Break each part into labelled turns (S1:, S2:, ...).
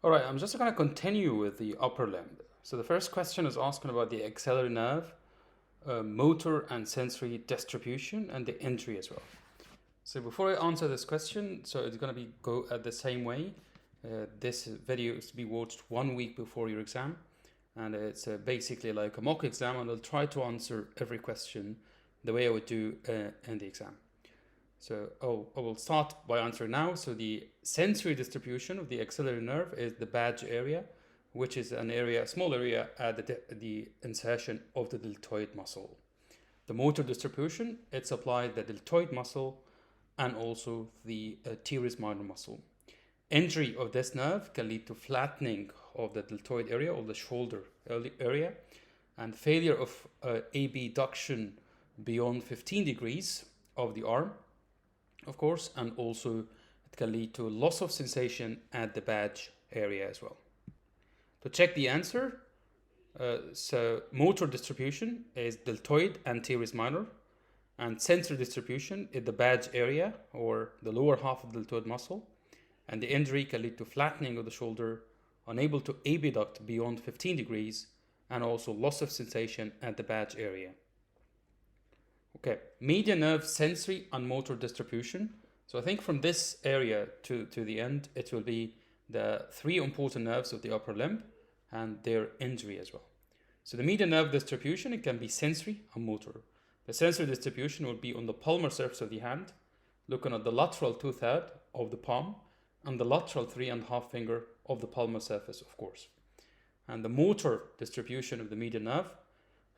S1: All right, I'm just going to continue with the upper limb. So the first question is asking about the axillary nerve, motor and sensory distribution, and the injury as well. So before I answer this question, so it's going to be go the same way. This video is to be watched 1 week before your exam, and it's basically like a mock exam, and I'll try to answer every question the way I would do in the exam. So I will start by answering now. So the sensory distribution of the axillary nerve is the badge area, which is an area, a small area at the insertion of the deltoid muscle. The motor distribution, it's applied the deltoid muscle and also the teres minor muscle. Injury of this nerve can lead to flattening of the deltoid area or the shoulder area, and failure of abduction beyond 15 degrees of the arm, of course, and also it can lead to loss of sensation at the badge area as well. To check the answer, so motor distribution is deltoid and teres minor, and sensory distribution is the badge area or the lower half of the deltoid muscle, and the injury can lead to flattening of the shoulder, unable to abduct beyond 15 degrees, and also loss of sensation at the badge area. Okay, median nerve sensory and motor distribution. So I think from this area to the end, it will be the three important nerves of the upper limb and their injury as well. So the median nerve distribution, it can be sensory and motor. The sensory distribution will be on the palmar surface of the hand, looking at the lateral 2/3 of the palm and the lateral 3.5 finger of the palmar surface, of course. And the motor distribution of the median nerve,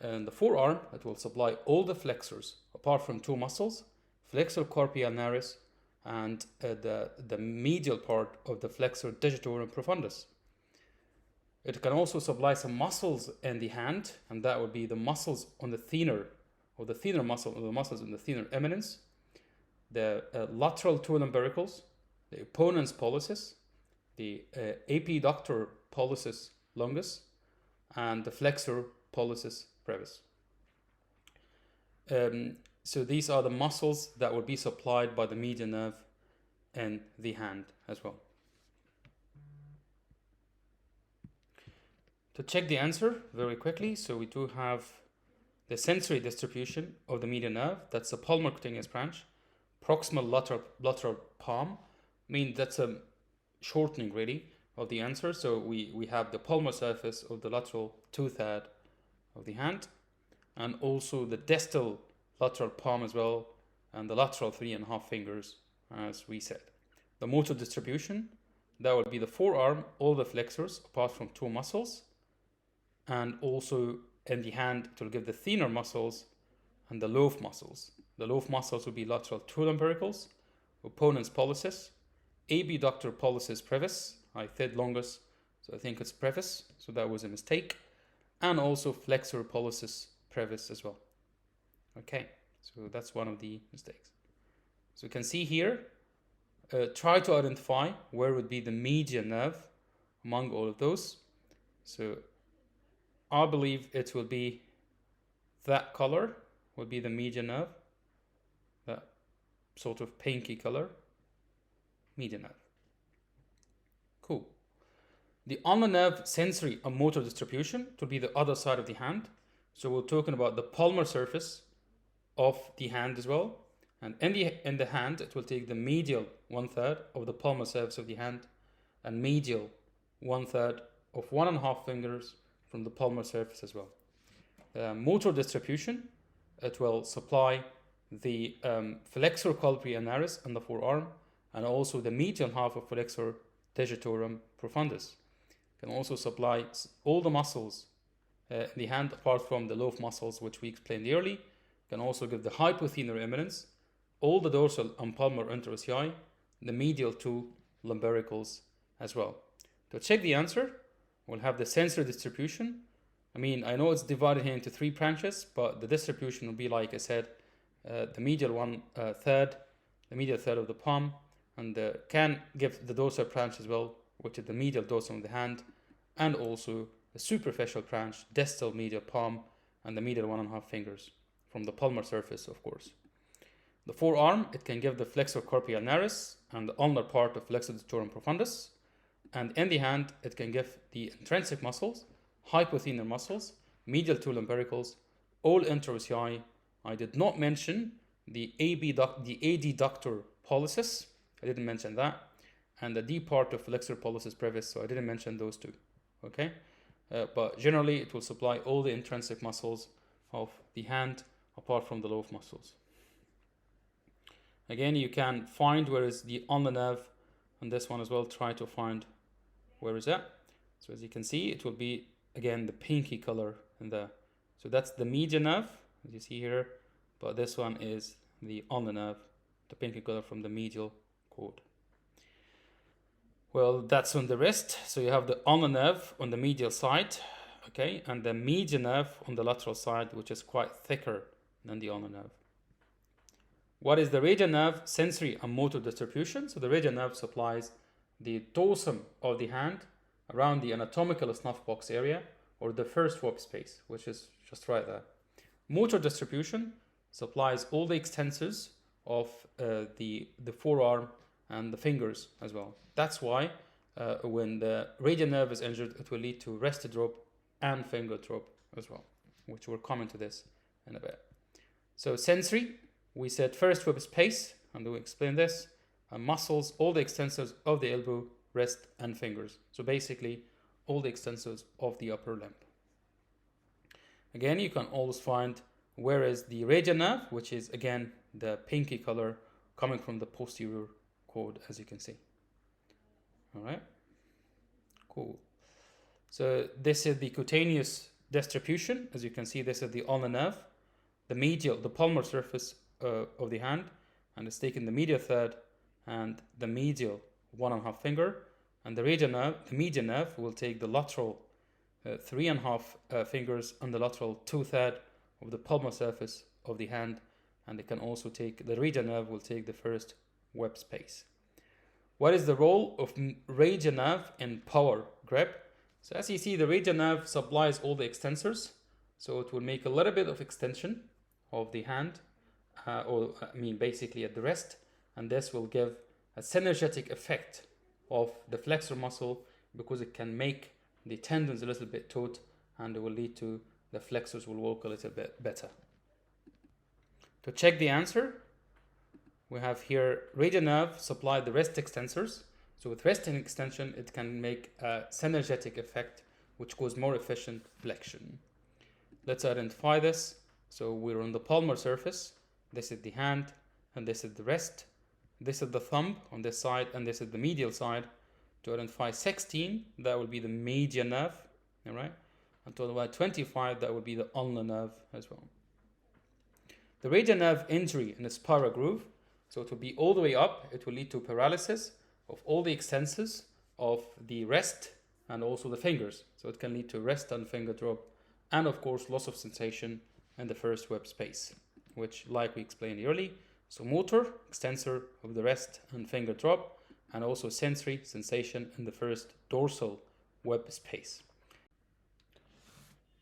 S1: and the forearm, it will supply all the flexors apart from two muscles, flexor carpi ulnaris and the medial part of the flexor digitorum profundus. It can also supply some muscles in the hand, and that would be the muscles on the thinner muscle, or the muscles in the thinner eminence, the lateral two lumbricals, the opponens pollicis, the epiductor pollicis longus, and the flexor pollicis brevis. So these are the muscles that will be supplied by the median nerve in the hand as well. To check the answer very quickly, so we do have the sensory distribution of the median nerve. That's the palmar cutaneous branch, proximal lateral palm. I mean, that's a shortening really of the answer. So we have the palmar surface of the lateral 2/3 of the hand, and also the distal lateral palm as well, and the lateral 3.5 fingers, as we said. The motor distribution, that would be the forearm, all the flexors apart from two muscles, and also in the hand it will give the thinner muscles and the loaf muscles. The loaf muscles will be lateral two lumbricals, opponens pollicis, abductor pollicis brevis. I said longus, so I think it's brevis, so that was a mistake, and also flexor pollicis brevis as well. Okay, so that's one of the mistakes. So you can see here, try to identify where would be the median nerve among all of those. So I believe it will be that color would be the median nerve, that sort of pinky color, median nerve. Cool. The ulnar nerve sensory and motor distribution will be the other side of the hand. So we're talking about the palmar surface of the hand as well. And in the hand, it will take the medial 1/3 of the palmar surface of the hand and medial 1/3 of 1.5 fingers from the palmar surface as well. Motor distribution, it will supply the flexor carpi ulnaris and the forearm, and also the medial half of flexor digitorum profundus. Can also supply all the muscles in the hand apart from the loaf muscles, which we explained early. Can also give the hypothenar eminence, all the dorsal and palmar interossei, the medial two lumbricals as well. To check the answer, we'll have the sensory distribution. I mean, I know it's divided here into three branches, but the distribution will be, like I said, the medial 1/3, the medial third of the palm, and can give the dorsal branch as well, which is the medial dorsum of the hand, and also the superficial branch, distal medial palm, and the medial 1.5 fingers from the palmar surface, of course. The forearm, it can give the flexor carpi ulnaris and the ulnar part of flexor digitorum profundus, And in the hand, it can give the intrinsic muscles, hypothenar muscles, medial two lumbricals, all interossei. I did not mention the adductor pollicis. I didn't mention that. And the D part of flexor pollicis brevis, so I didn't mention those two. Okay? But generally, it will supply all the intrinsic muscles of the hand apart from the lobe muscles. Again, you can find where is the ulnar nerve on this one as well. Try to find where is that. So as you can see, it will be, again, the pinky color in the, so that's the median nerve, as you see here, but this one is the ulnar nerve, the pinky color from the medial cord. Well, that's on the wrist. So you have the ulnar nerve on the medial side, okay, and the median nerve on the lateral side, which is quite thicker than the ulnar nerve. What is the radial nerve? Sensory and motor distribution. So the radial nerve supplies the dorsum of the hand around the anatomical snuff box area, or the first web space, which is just right there. Motor distribution supplies all the extensors of the forearm and the fingers as well. That's why when the radial nerve is injured, it will lead to wrist drop and finger drop as well, which we'll come into this in a bit. So sensory, we said first web space, and we'll explain this, and muscles, all the extensors of the elbow, wrist, and fingers. So basically, all the extensors of the upper limb. Again, you can always find where is the radial nerve, which is again the pinky color coming from the posterior cord, as you can see. All right, cool. So this is the cutaneous distribution. As you can see, this is the ulnar nerve, the medial, the palmar surface of the hand, and it's taking the medial third and the medial 1.5 finger, and the radial nerve, the median nerve, will take the lateral 3.5 fingers and the lateral 2/3 of the palmar surface of the hand, and it can also take, the radial nerve will take the first web space. What is the role of radial nerve in power grip? So as you see, the radial nerve supplies all the extensors, so it will make a little bit of extension of the hand, basically at the wrist, and this will give a synergetic effect of the flexor muscle because it can make the tendons a little bit taut, and it will lead to the flexors will work a little bit better. To check the answer, we have here radial nerve supply the wrist extensors. So with wrist extension, it can make a synergetic effect, which cause more efficient flexion. Let's identify this. So we're on the palmar surface. This is the hand, and this is the wrist. This is the thumb on this side, and this is the medial side. To identify 16, that will be the median nerve, all right? And to identify 25, that would be the ulnar nerve as well. The radial nerve injury in the spiral groove, so it will be all the way up. It will lead to paralysis of all the extensors of the wrist and also the fingers. So it can lead to wrist and finger drop, and of course loss of sensation in the first web space, which, like we explained earlier, so motor, extensor of the wrist and finger drop, and also sensory sensation in the first dorsal web space.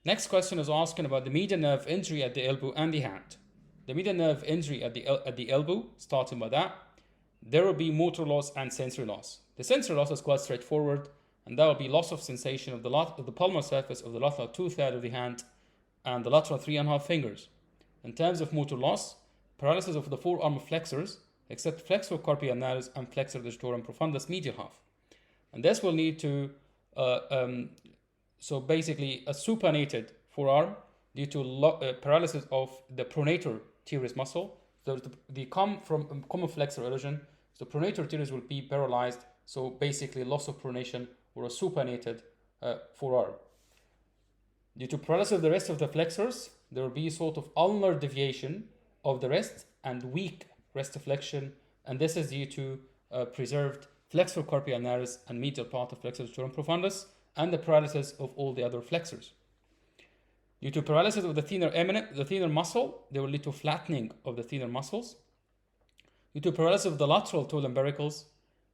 S1: Next question is asking about the median nerve injury at the elbow and the hand. The median nerve injury at the elbow, starting by that, there will be motor loss and sensory loss. The sensory loss is quite straightforward, and that will be loss of sensation of the palmar surface of the lateral 2/3 of the hand and the lateral 3.5 fingers. In terms of motor loss, paralysis of the forearm flexors, except flexor carpi annuaris and flexor digitorum profundus medial half. And this will lead to, so basically a supinated forearm due to paralysis of the pronator teres muscle. So they come from common flexor illusion. So pronator teres will be paralyzed. So basically loss of pronation or a supinated forearm. Due to paralysis of the rest of the flexors, there will be sort of ulnar deviation of the wrist and weak wrist flexion, and this is due to preserved flexor carpi annuaris and medial part of flexor digitorum profundus, and the paralysis of all the other flexors. Due to paralysis of the thenar muscle, they will lead to flattening of the thenar muscles. Due to paralysis of the lateral toe lumbricals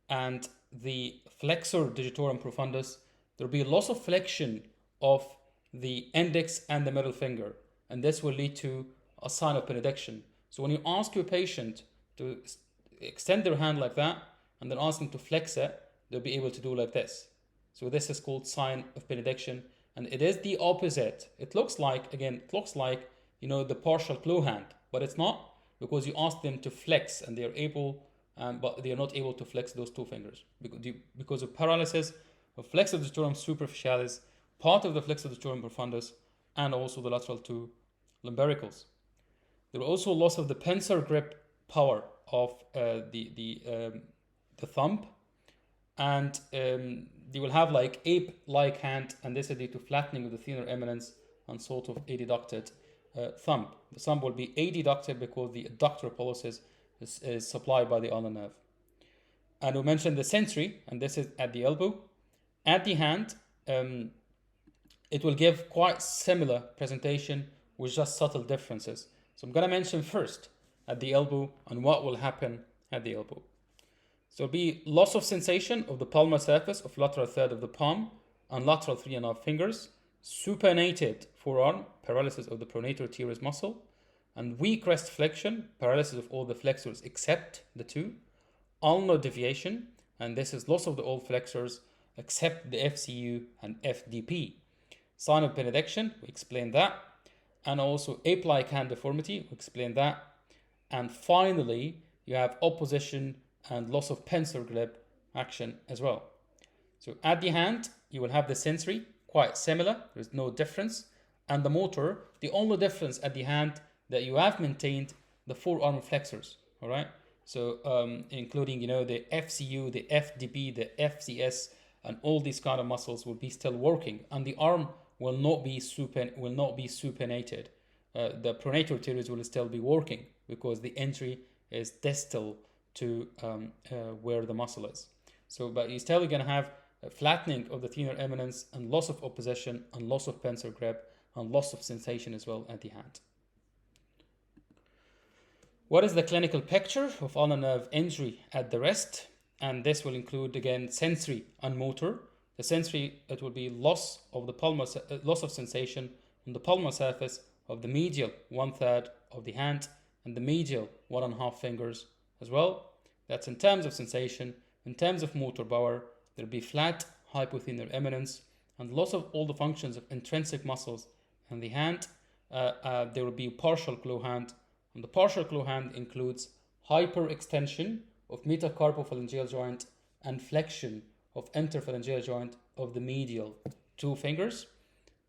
S1: and the flexor digitorum profundus, there will be a loss of flexion of the index and the middle finger, and this will lead to a sign of benediction. So when you ask your patient to extend their hand like that and then ask them to flex it, they'll be able to do like this. So this is called sign of benediction, and it is the opposite. It looks like, again, you know, the partial claw hand, but it's not, because you ask them to flex and they are able, but they are not able to flex those two fingers because of paralysis of flexor digitorum superficialis, part of the flexor digitorum profundus, and also the lateral two lumbaricals. There are also loss of the pincer grip power of the thumb, and they will have like ape-like hand, and this is due to flattening of the thenar eminence and sort of adducted thumb. The thumb will be adducted because the adductor pollicis is supplied by the ulnar nerve. And we mentioned the sensory, and this is at the elbow. At the hand, it will give quite similar presentation with just subtle differences. So I'm going to mention first at the elbow and what will happen at the elbow. So it'll be loss of sensation of the palmar surface of lateral third of the palm and lateral 3.5 fingers, supinated forearm, paralysis of the pronator teres muscle, and weak rest flexion, paralysis of all the flexors except the two, ulnar deviation, and this is loss of the all flexors except the FCU and FDP. Sign of benediction, we explained that, and also ape-like hand deformity, we explained that, and finally you have opposition and loss of pincer grip action as well. So at the hand, you will have the sensory, quite similar, there's no difference, and the motor, the only difference at the hand that you have maintained the forearm flexors, all right? So including, you know, the FCU, the FDP, the FCS, and all these kind of muscles will be still working, and the arm will not be supinated. The pronator teres will still be working because the injury is distal to where the muscle is. So, but you're still going to have a flattening of the thenar eminence and loss of opposition and loss of pincer grip and loss of sensation as well at the hand. What is the clinical picture of ulnar nerve injury at the wrist? And this will include, again, sensory and motor. The sensory, it will be loss of the palmar, loss of sensation on the palmar surface of the medial 1/3 of the hand and the medial 1.5 fingers as well. That's in terms of sensation. In terms of motor power, there will be flat hypothenar eminence and loss of all the functions of intrinsic muscles in the hand. There will be partial claw hand, and the partial claw hand includes hyperextension of metacarpophalangeal joint and flexion of interphalangeal joint of the medial 2 fingers.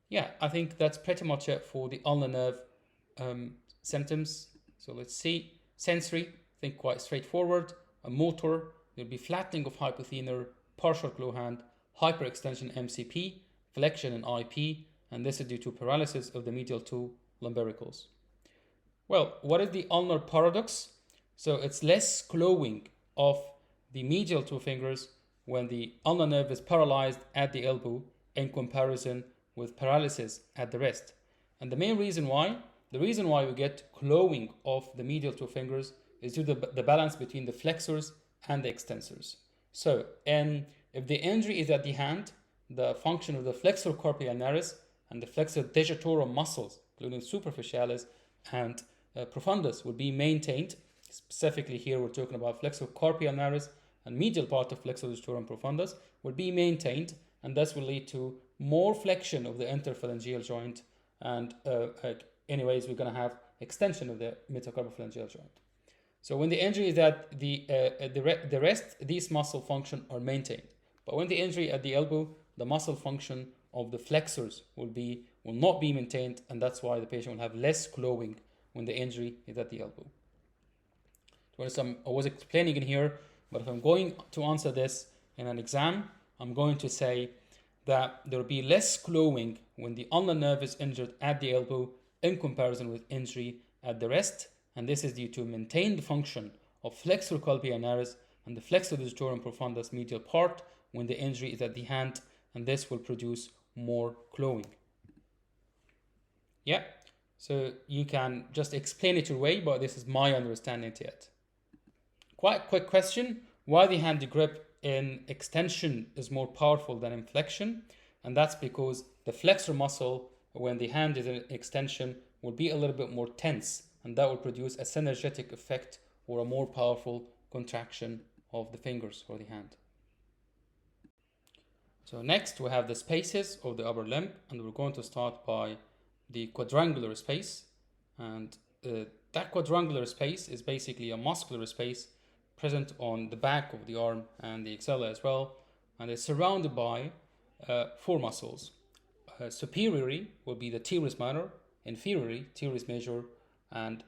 S1: Yeah, I think that's pretty much it for the ulnar nerve symptoms. So let's see. Sensory, I think quite straightforward. A motor, there'll be flattening of hypothenar, partial claw hand, hyperextension MCP, flexion in IP, and this is due to paralysis of the medial 2 lumbaricals. Well, what is the ulnar paradox? So it's less clawing of the medial 2 fingers when the ulnar nerve is paralyzed at the elbow in comparison with paralysis at the wrist. And the main reason why, we get clawing of the medial 2 fingers is due to the balance between the flexors and the extensors. So, if the injury is at the hand, the function of the flexor carpi ulnaris and the flexor digitorum muscles, including superficialis and profundus, will be maintained. Specifically here, we're talking about flexor carpi ulnaris and medial part of flexor digitorum profundus will be maintained, and this will lead to more flexion of the interphalangeal joint, and anyways, we're going to have extension of the metacarpophalangeal joint. So when the injury is at the rest, these muscle function are maintained. But when the injury at the elbow, the muscle function of the flexors will not be maintained, and that's why the patient will have less clawing when the injury is at the elbow. So I was explaining in here, but if I'm going to answer this in an exam, I'm going to say that there will be less clawing when the ulnar nerve is injured at the elbow in comparison with injury at the wrist, and this is due to maintained function of flexor carpi ulnaris and the flexor digitorum profundus medial part when the injury is at the hand, and this will produce more clawing. Yeah, so you can just explain it your way, but this is my understanding to it. Quite quick question, why the hand grip in extension is more powerful than in flexion? And that's because the flexor muscle, when the hand is in extension, will be a little bit more tense, and that will produce a synergetic effect or a more powerful contraction of the fingers or the hand. So next we have the spaces of the upper limb, and we're going to start by the quadrangular space. And that quadrangular space is basically a muscular space present on the back of the arm and the axilla as well, and it's surrounded by four muscles. Superiorly will be the teres minor, inferiorly teres major, and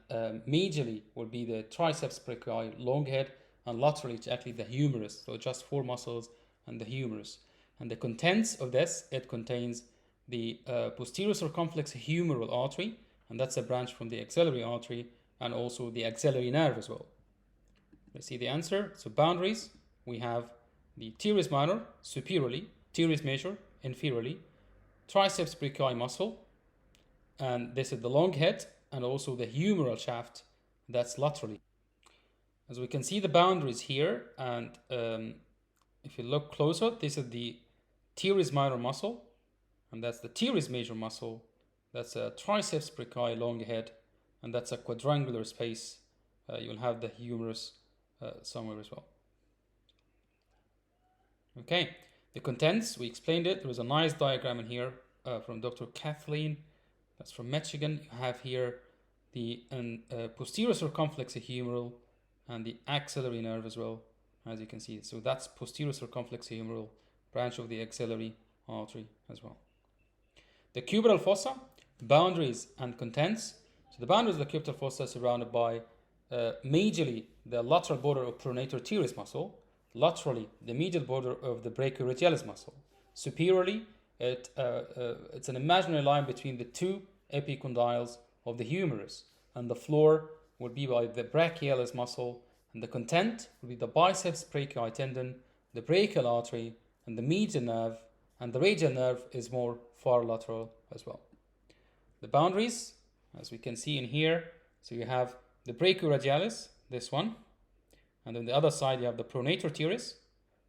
S1: medially will be the triceps brachii, long head, and laterally it's actually the humerus. So just four muscles and the humerus. And the contents of this, it contains the posterior circumflex humeral artery, and that's a branch from the axillary artery, and also the axillary nerve as well. Let's see the answer. So boundaries, we have the teres minor superiorly, teres major inferiorly, triceps brachii muscle, and this is the long head, and also the humeral shaft, that's laterally. As we can see the boundaries here, and if you look closer, this is the teres minor muscle, and that's the teres major muscle, that's a triceps brachii long head, and that's a quadrangular space. You'll have the humerus somewhere as well. Okay, the contents, we explained it. There was a nice diagram in here from Dr. Kathleen, that's from Michigan. You have here the posterior circumflex humeral and the axillary nerve as well, as you can see. So that's posterior circumflex humeral, branch of the axillary artery as well. The cubital fossa, boundaries and contents. So the boundaries of the cubital fossa are surrounded by medially the lateral border of pronator teres muscle, laterally the medial border of the brachioradialis muscle. Superiorly, it's an imaginary line between the two epicondyles of the humerus, and the floor would be by the brachialis muscle, and the content would be the biceps brachii tendon, the brachial artery, and the medial nerve, and the radial nerve is more far lateral as well. The boundaries, as we can see in here, so you have the brachioradialis, this one, and on the other side you have the pronator teres,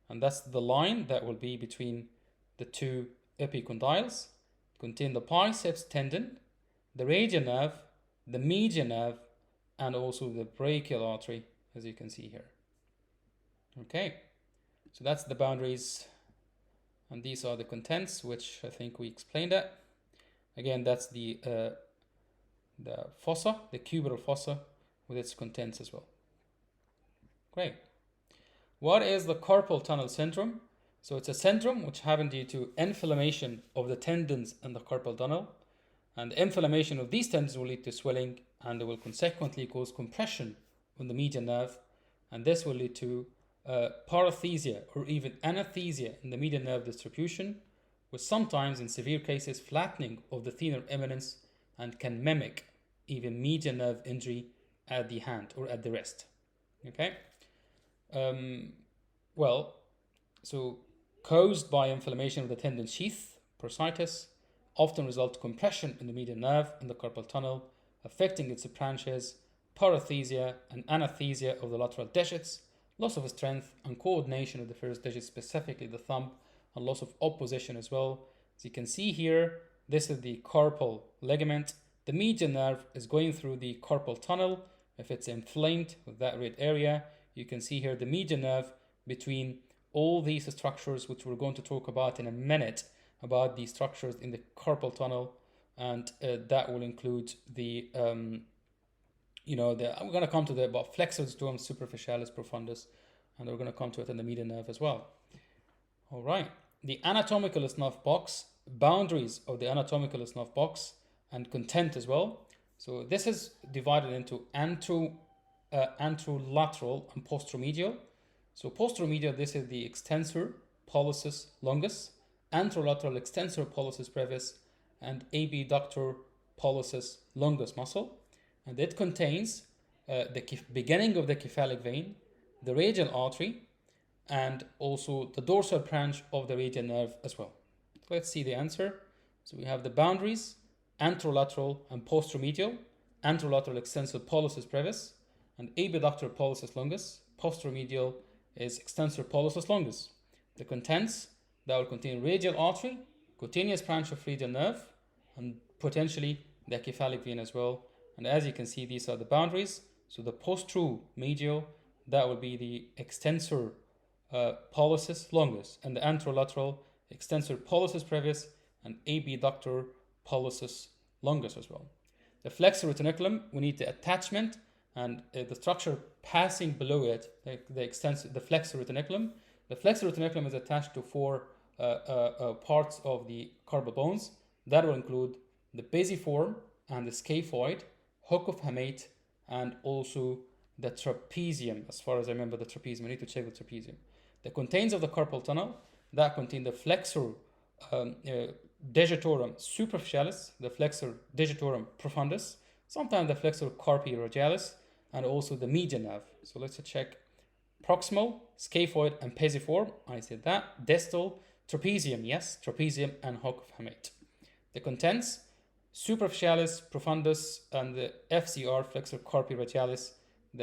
S1: and that's the line that will be between the two epicondyles, contain the biceps tendon, the radial nerve, the medial nerve, and also the brachial artery, as you can see here. Okay, so that's the boundaries, and these are the contents, which I think we explained it. Again, that's the fossa, the cubital fossa, with its contents as well. Great. What is the carpal tunnel syndrome? So it's a syndrome which happens due to inflammation of the tendons in the carpal tunnel, and the inflammation of these tendons will lead to swelling, and it will consequently cause compression on the median nerve, and this will lead to paresthesia or even anesthesia in the median nerve distribution, with sometimes in severe cases flattening of the thenar eminence, and can mimic even median nerve injury at the hand or at the wrist. Okay. So caused by inflammation of the tendon sheath, bursitis, often result compression in the median nerve in the carpal tunnel, affecting its branches, paresthesia and anesthesia of the lateral digits, loss of strength and coordination of the first digit, specifically the thumb, and loss of opposition as well. As you can see here, this is the carpal ligament. The median nerve is going through the carpal tunnel. If it's inflamed with that red area, you can see here the median nerve between all these structures, which we're going to talk about in a minute, about the structures in the carpal tunnel, and that will include the I'm going to come to the about flexor digitum superficialis profundus, and we're going to come to it in the median nerve as well. All right, the anatomical snuff box, boundaries of the anatomical snuff box, and content as well. So this is divided into anterolateral and posteromedial. So posteromedial, this is the extensor pollicis longus, anterolateral extensor pollicis brevis, and abductor pollicis longus muscle. And it contains the beginning of the cephalic vein, the radial artery, and also the dorsal branch of the radial nerve as well. Let's see the answer. So we have the boundaries, anterolateral and posteromedial, anterolateral extensor pollicis brevis, and abductor pollicis longus. Posteromedial is extensor pollicis longus. The contents, that will contain radial artery, cutaneous branch of radial nerve, and potentially the cephalic vein as well. And as you can see, these are the boundaries. So the posteromedial, that will be the extensor pollicis longus, and the anterolateral extensor pollicis brevis, and abductor pollicis longus as well. The flexor retinaculum, we need the attachment and the structure passing below it, the flexor retinaculum. The flexor retinaculum is attached to four parts of the carpal bones. That will include the basiform and the scaphoid, hook of hamate, and also the trapezium. As far as I remember, the trapezium. I need to check the trapezium. The contents of the carpal tunnel that contain the flexor digitorum superficialis, the flexor digitorum profundus, sometimes the flexor carpi radialis, and also the median nerve. So let's check proximal, scaphoid, and pesiform. I said that. Distal, trapezium, yes, trapezium, and hook of hamate. The contents, superficialis, profundus, and the FCR, flexor carpi radialis.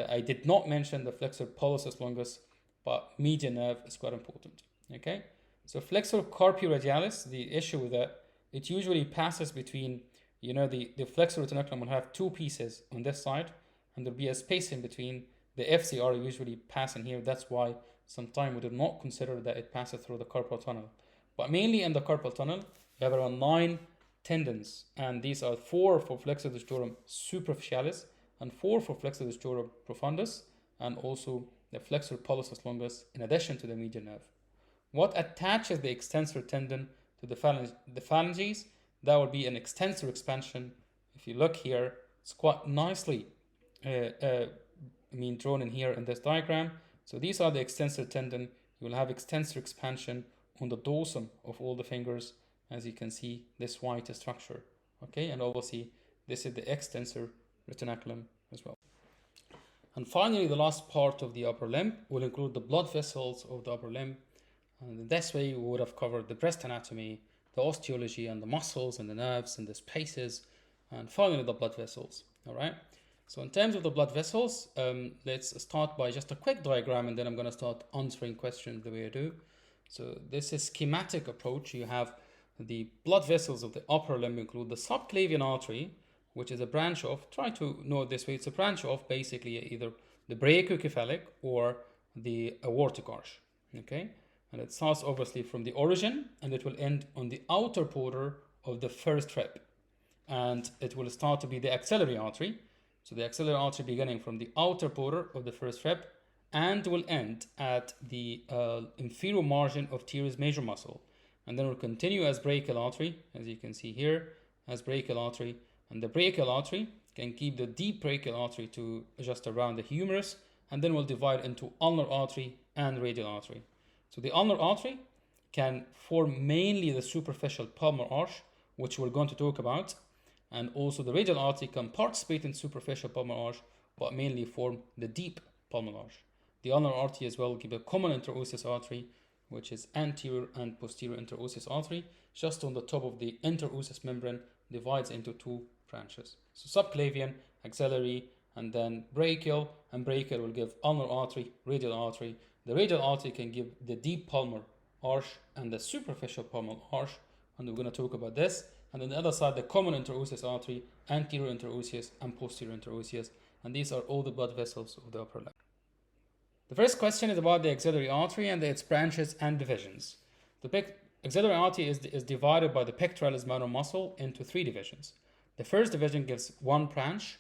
S1: I did not mention the flexor pollicis longus, but median nerve is quite important. Okay, so flexor carpi radialis, the issue with that, it usually passes between, the flexor retinaculum will have two pieces on this side, and there'll be a space in between. The FCR usually pass in here. That's why sometimes we do not consider that it passes through the carpal tunnel. But mainly in the carpal tunnel, you have around 9 tendons, and these are 4 for flexor digitorum superficialis and 4 for flexor digitorum profundus, and also the flexor pollicis longus in addition to the median nerve. What attaches the extensor tendon to the phalanges? That would be an extensor expansion. If you look here, it's quite nicely drawn in here in this diagram. So these are the extensor tendon. You will have extensor expansion on the dorsum of all the fingers, as you can see this white structure. Okay, and obviously this is the extensor retinaculum as well. And finally, the last part of the upper limb will include the blood vessels of the upper limb. And in this way, we would have covered the breast anatomy, the osteology, and the muscles and the nerves and the spaces, and finally the blood vessels. All right. So in terms of the blood vessels, let's start by just a quick diagram, and then I'm going to start answering questions the way I do. So this is schematic approach. You have the blood vessels of the upper limb include the subclavian artery, which is a branch of, try to know it this way, it's a branch of basically either the brachiocephalic or the aortic arch. Okay, and it starts obviously from the origin, and it will end on the outer border of the first rib, and it will start to be the axillary artery. So the axillary artery beginning from the outer border of the first rib and will end at the inferior margin of teres major muscle, and then will continue as brachial artery, as you can see here, as brachial artery, and the brachial artery can keep the deep brachial artery to just around the humerus, and then will divide into ulnar artery and radial artery. So the ulnar artery can form mainly the superficial palmar arch, which we're going to talk about, and also the radial artery can participate in superficial palmar arch, but mainly form the deep palmar arch. The ulnar artery as well give a common interosseous artery, which is anterior and posterior interosseous artery, just on the top of the interosseous membrane, divides into 2 branches. So subclavian, axillary, and then brachial, and brachial will give ulnar artery, radial artery. The radial artery can give the deep palmar arch and the superficial palmar arch, and we're going to talk about this. And on the other side, the common interosseous artery, anterior interosseous, and posterior interosseous. And these are all the blood vessels of the upper limb. The first question is about the axillary artery and its branches and divisions. The axillary artery is divided by the pectoralis minor muscle into 3 divisions. The first division gives 1 branch,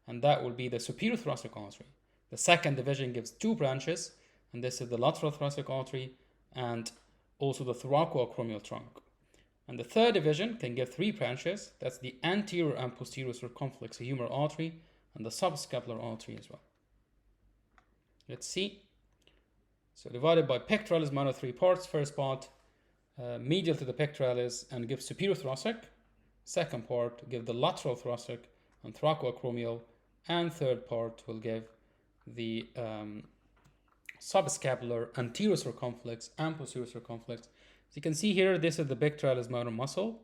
S1: and that will be the superior thoracic artery. The second division gives 2 branches, and this is the lateral thoracic artery and also the thoracoacromial trunk. And the third division can give 3 branches. That's the anterior and posterior circumflex humeral artery and the subscapular artery as well. Let's see. So divided by pectoralis minor 3 parts. First part, medial to the pectoralis and give superior thoracic. Second part, give the lateral thoracic and thoracoacromial. And third part will give the subscapular anterior circumflex and posterior circumflex. So you can see here, this is the pectoralis minor muscle,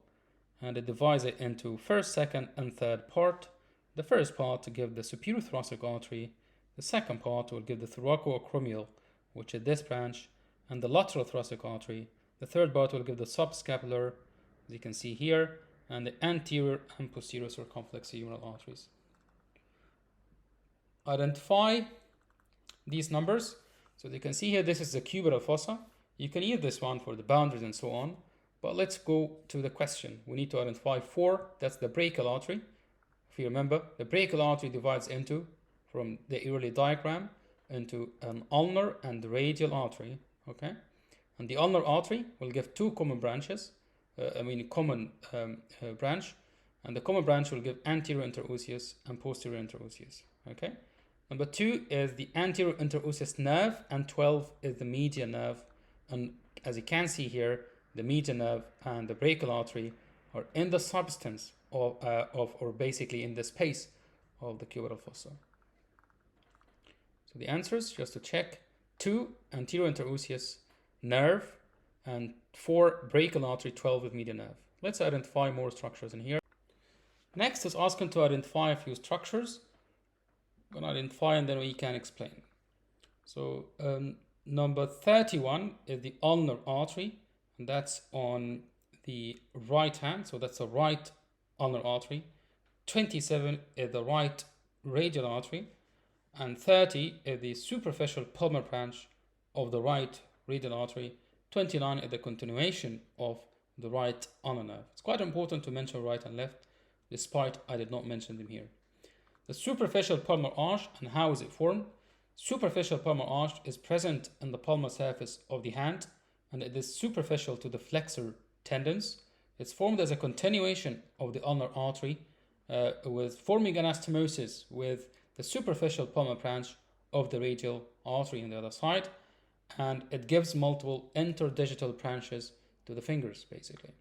S1: and it divides it into first, second, and third part. The first part to give the superior thoracic artery. The second part will give the thoracoacromial, which is this branch, and the lateral thoracic artery. The third part will give the subscapular, as you can see here, and the anterior and posterior circumflex humeral arteries. Identify these numbers. So you can see here, this is the cubital fossa. You can use this one for the boundaries and so on. But let's go to the question. We need to identify 4. That's the brachial artery. If you remember, the brachial artery divides into, from the early diagram, into an ulnar and radial artery. Okay, and the ulnar artery will give 2 common branches. Branch, and the common branch will give anterior interosseous and posterior interosseous. Okay, number 2 is the anterior interosseous nerve, and 12 is the median nerve. And as you can see here, the median nerve and the brachial artery are in the substance or basically in the space of the cubital fossa. So the answers, just to check: 2 anterior interosseous nerve, and 4 brachial artery, 12 with median nerve. Let's identify more structures in here. Next is asking to identify a few structures. I'm going to identify and then we can explain. So number 31 is the ulnar artery, and that's on the right hand, so that's the right ulnar artery. 27 is the right radial artery, and 30 is the superficial palmar branch of the right radial artery. 29 is the continuation of the right ulnar nerve. It's quite important to mention right and left, despite I did not mention them here. The superficial palmar arch, and how is it formed? Superficial palmar arch is present in the palmar surface of the hand, and it is superficial to the flexor tendons. It's formed as a continuation of the ulnar artery, with forming anastomosis with the superficial palmar branch of the radial artery on the other side, and it gives multiple interdigital branches to the fingers, basically.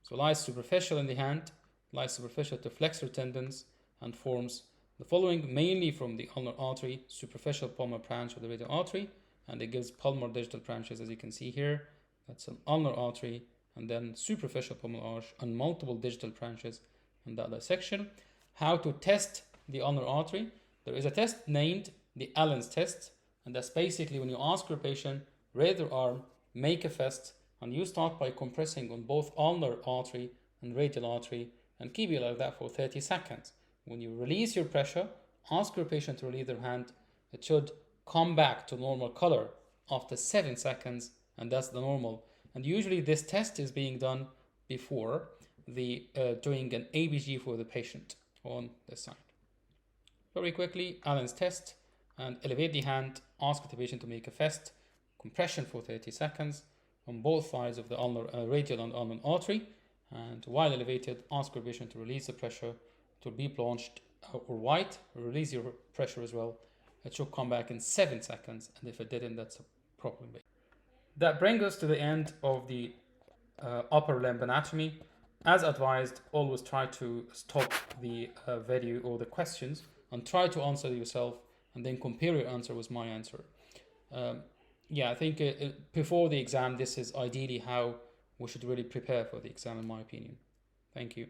S1: So lies superficial in the hand, lies superficial to flexor tendons, and forms the following mainly from the ulnar artery, superficial palmar branch of the radial artery, and it gives palmar digital branches, as you can see here. That's an ulnar artery, and then superficial palmar arch and multiple digital branches in the other section. How to test the ulnar artery? There is a test named the Allen's test, and that's basically when you ask your patient, raise their arm, make a fist, and you start by compressing on both ulnar artery and radial artery, and keep it like that for 30 seconds. When you release your pressure, ask your patient to release their hand. It should come back to normal color after 7 seconds, and that's the normal. And usually this test is being done before the doing an ABG for the patient on this side. Very quickly, Allen's test, and elevate the hand, ask the patient to make a fist, compression for 30 seconds on both sides of the ulnar, radial and ulnar artery, and while elevated, ask your patient to release the pressure to be blanched or white, release your pressure as well. It should come back in 7 seconds, and if it didn't, that's a problem. That brings us to the end of the upper limb anatomy. As advised, always try to stop the video or the questions and try to answer yourself, and then compare your answer with my answer. Yeah, I think before the exam, this is ideally how we should really prepare for the exam, in my opinion. Thank you.